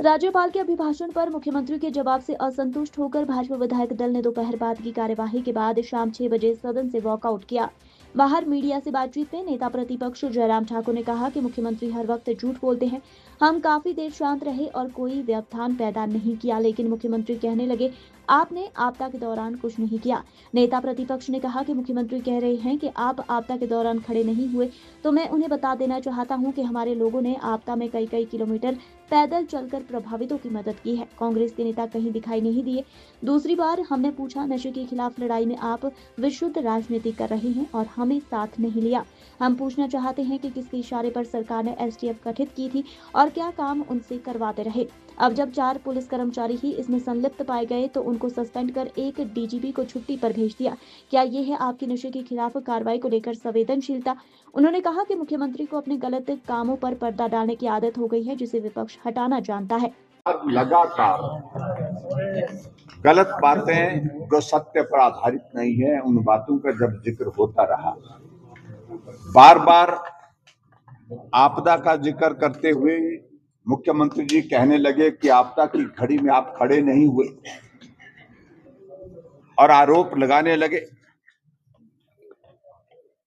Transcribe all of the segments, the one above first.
राज्यपाल के अभिभाषण पर मुख्यमंत्री के जवाब से असंतुष्ट होकर भाजपा विधायक दल ने दोपहर बाद की कार्यवाही के बाद शाम 6 बजे सदन से वॉकआउट किया। बाहर मीडिया से बातचीत में नेता प्रतिपक्ष जयराम ठाकुर ने कहा कि मुख्यमंत्री हर वक्त झूठ बोलते हैं। हम काफी देर शांत रहे और कोई व्यवधान पैदा नहीं किया, लेकिन मुख्यमंत्री कहने लगे आपने आपदा के दौरान कुछ नहीं किया। नेता प्रतिपक्ष ने कहा कि मुख्यमंत्री कह रहे हैं कि आप आपदा के दौरान खड़े नहीं हुए, तो मैं उन्हें बता देना चाहता हूं कि हमारे लोगों ने आपदा में कई किलोमीटर पैदल चलकर प्रभावितों की मदद की है। कांग्रेस के नेता कहीं दिखाई नहीं दिए। दूसरी बार हमने पूछा, नशे के खिलाफ लड़ाई में आप विशुद्ध राजनीति कर रहे हैं और हमें साथ नहीं लिया। हम पूछना चाहते हैं कि किसके इशारे पर सरकार ने एसटीएफ गठित की थी और क्या काम उनसे करवाते रहे। अब जब 4 पुलिस कर्मचारी ही इसमें संलिप्त पाए गए तो उनको सस्पेंड कर एक डीजीपी को छुट्टी पर भेज दिया। क्या ये है आपकी नशे के खिलाफ कार्रवाई को लेकर संवेदनशीलता? उन्होंने कहा कि मुख्यमंत्री को अपने गलत कामों पर पर्दा डालने की आदत हो गई है, जिसे विपक्ष हटाना जानता है। लगातार गलत बातें जो सत्य पर आधारित नहीं है, उन बातों का जब जिक्र होता रहा, बार बार आपदा का जिक्र करते हुए मुख्यमंत्री जी कहने लगे कि आपदा की घड़ी में आप खड़े नहीं हुए और आरोप लगाने लगे।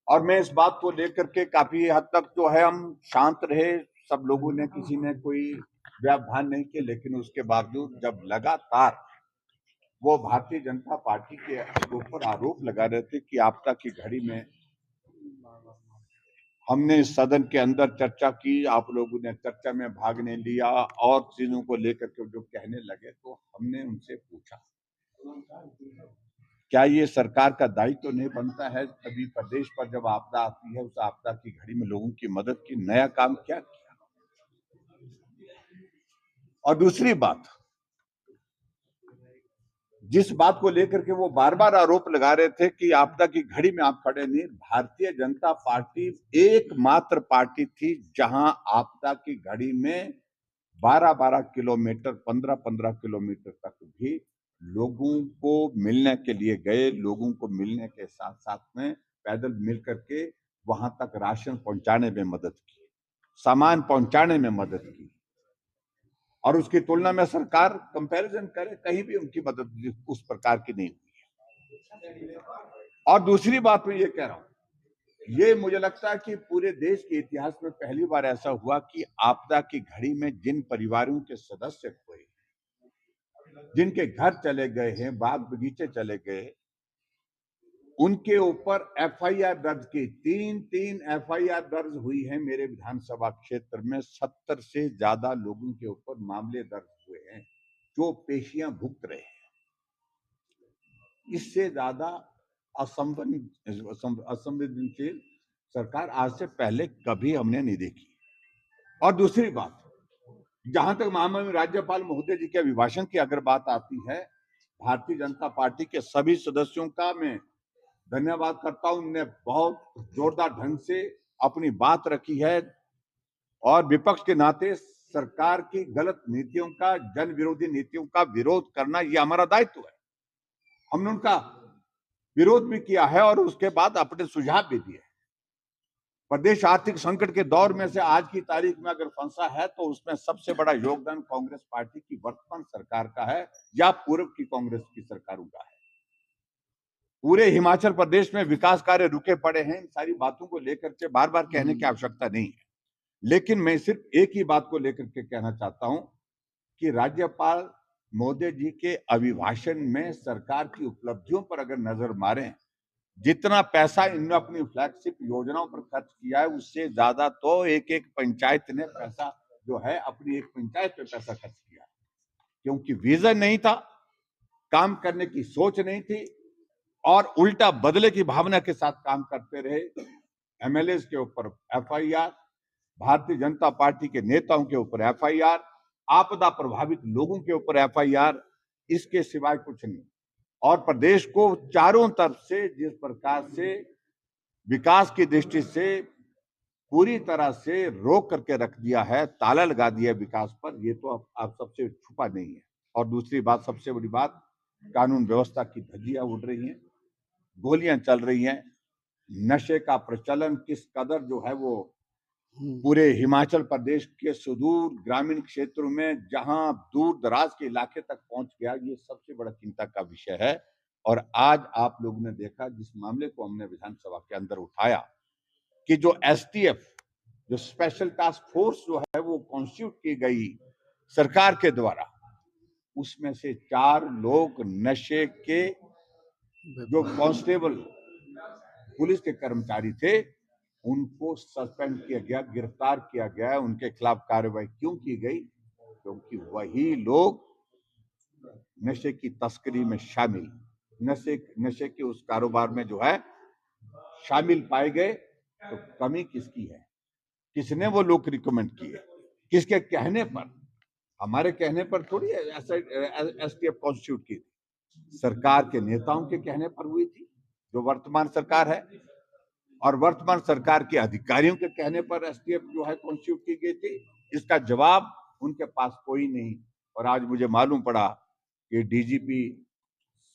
और मैं इस बात को लेकर के काफी हद तक जो है हम शांत रहे, सब लोगों ने, किसी ने कोई व्यवधान नहीं किया, लेकिन उसके बावजूद जब लगातार वो भारतीय जनता पार्टी के ऊपर आरोप लगा रहे थे कि आपदा की घड़ी में हमने इस सदन के अंदर चर्चा की, आप लोगों ने चर्चा में भाग नहीं लिया और चीजों को लेकर के जो कहने लगे, तो हमने उनसे पूछा क्या ये सरकार का दायित्व तो नहीं बनता है कभी प्रदेश पर जब आपदा आती है, उस आपदा की घड़ी में लोगों की मदद की, नया काम क्या किया? और दूसरी बात, जिस बात को लेकर के वो बार बार आरोप लगा रहे थे कि आपदा की घड़ी में आप खड़े नहीं, भारतीय जनता पार्टी एकमात्र पार्टी थी जहां आपदा की घड़ी में 12-12 किलोमीटर, 15-15 किलोमीटर तक भी लोगों को मिलने के लिए गए, लोगों को मिलने के साथ साथ में पैदल मिल करके वहां तक राशन पहुंचाने में मदद की, सामान पहुंचाने में मदद की। और उसकी तुलना में सरकार कंपैरिजन करे, कहीं भी उनकी मदद उस प्रकार की नहीं हुई। और दूसरी बात मैं ये कह रहा हूं, ये मुझे लगता है कि पूरे देश के इतिहास में पहली बार ऐसा हुआ कि आपदा की घड़ी में जिन परिवारों के सदस्य हुए, जिनके घर चले गए हैं, बाग बगीचे चले गए, उनके ऊपर एफआईआर दर्ज की। 3 एफआईआर दर्ज हुई है मेरे विधानसभा क्षेत्र में। 70 से ज्यादा लोगों के ऊपर मामले दर्ज हुए हैं जो पेशियां भुगत रहे हैं। इससे ज्यादा असंवेदनशील सरकार आज से पहले कभी हमने नहीं देखी। और दूसरी बात, जहां तक महामहिम राज्यपाल महोदय जी के अभिभाषण की अगर बात आती है, भारतीय जनता पार्टी के सभी सदस्यों का मैं धन्यवाद करता हूं। उन्होंने बहुत जोरदार ढंग से अपनी बात रखी है और विपक्ष के नाते सरकार की गलत नीतियों का, जन विरोधी नीतियों का विरोध करना ये हमारा दायित्व है। हमने उनका विरोध भी किया है और उसके बाद अपने सुझाव भी दिए। प्रदेश आर्थिक संकट के दौर में से आज की तारीख में अगर फंसा है तो उसमें सबसे बड़ा योगदान कांग्रेस पार्टी की वर्तमान सरकार का है या पूर्व की कांग्रेस की सरकारों का है। पूरे हिमाचल प्रदेश में विकास कार्य रुके पड़े हैं। इन सारी बातों को लेकर के बार बार कहने की आवश्यकता नहीं है, लेकिन मैं सिर्फ एक ही बात को लेकर के कहना चाहता हूं कि राज्यपाल महोदय जी के अभिभाषण में सरकार की उपलब्धियों पर अगर नजर मारें, जितना पैसा इन्होंने अपनी फ्लैगशिप योजनाओं पर खर्च किया है, उससे ज्यादा तो एक एक पंचायत ने पैसा जो है अपनी एक पंचायत पे पैसा खर्च किया, क्योंकि विजन नहीं था, काम करने की सोच नहीं थी और उल्टा बदले की भावना के साथ काम करते रहे। एमएलए के ऊपर एफआईआर, भारतीय जनता पार्टी के नेताओं के ऊपर एफआईआर, आपदा प्रभावित लोगों के ऊपर एफआईआर, इसके सिवाय कुछ नहीं। और प्रदेश को चारों तरफ से जिस प्रकार से विकास की दृष्टि से पूरी तरह से रोक करके रख दिया है, ताला लगा दिया विकास पर, ये तो आप सबसे छुपा नहीं है। और दूसरी बात, सबसे बड़ी बात, कानून व्यवस्था की धज्जियां उड़ रही हैं, गोलियां चल रही हैं, नशे का प्रचलन किस कदर जो है वो पूरे हिमाचल प्रदेश के सुदूर ग्रामीण क्षेत्रों में जहां दूर दराज के इलाके तक पहुंच गया, ये सबसे बड़ा चिंता का विषय है। और आज आप लोगों ने देखा, जिस मामले को हमने विधानसभा के अंदर उठाया कि जो एसटीएफ, जो स्पेशल टास्क फोर्स जो है वो कॉन्स्टिट्यूट की गई सरकार के द्वारा, उसमें से 4 लोग नशे के जो कांस्टेबल पुलिस के कर्मचारी थे उनको सस्पेंड किया गया, गिरफ्तार किया गया। उनके खिलाफ कार्रवाई क्यों की गई? क्योंकि वही लोग नशे की तस्करी में शामिल, नशे के उस कारोबार में जो है शामिल पाए गए। तो कमी किसकी है? किसने वो लोग रिकमेंड किए? किसके कहने पर? हमारे कहने पर थोड़ी एसटीएफ कॉन्स्टिट्यूट की थी, सरकार के नेताओं के कहने पर हुई थी, जो वर्तमान सरकार है। और वर्तमान सरकार के अधिकारियों के कहने पर एसटीएफ जो है कॉन्स्टिट्यूट की गई थी। इसका जवाब उनके पास कोई नहीं। और आज मुझे मालूम पड़ा कि डीजीपी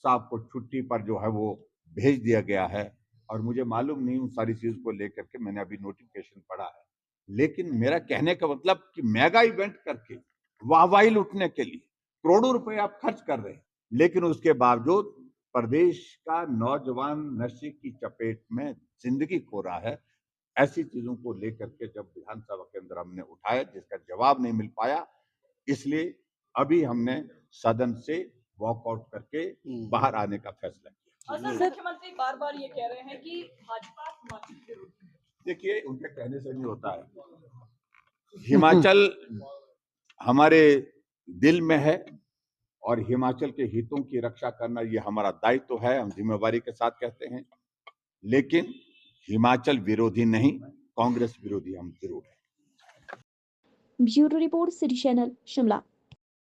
साहब को छुट्टी पर जो है वो भेज दिया गया है। और मुझे मालूम नहीं उन सारी चीज को लेकर के, मैंने अभी नोटिफिकेशन पढ़ा है। लेकिन मेरा कहने का मतलब कि मेगा इवेंट करके वाहवाही लूटने के लिए करोड़ों रुपए आप खर्च कर रहे हैं, लेकिन उसके बावजूद प्रदेश का नौजवान नशे की चपेट में जिंदगी खो रहा है। ऐसी चीजों को लेकर के जब विधानसभा के अंदर हमने उठाया, जिसका जवाब नहीं मिल पाया, इसलिए अभी हमने सदन से वॉकआउट करके बाहर आने का फैसला किया। सर, मुख्यमंत्री बार-बार ये कह रहे हैं कि भाजपा हिमाचल विरोधी है। देखिए, उनके कहने से नहीं होता है। हिमाचल हमारे दिल में है और हिमाचल के हितों की रक्षा करना ये हमारा दायित्व है, हम जिम्मेवारी के साथ कहते हैं। लेकिन हिमाचल विरोधी नहीं, कांग्रेस विरोधी हम जरूर हैं। Bureau report, city channel, Shimla.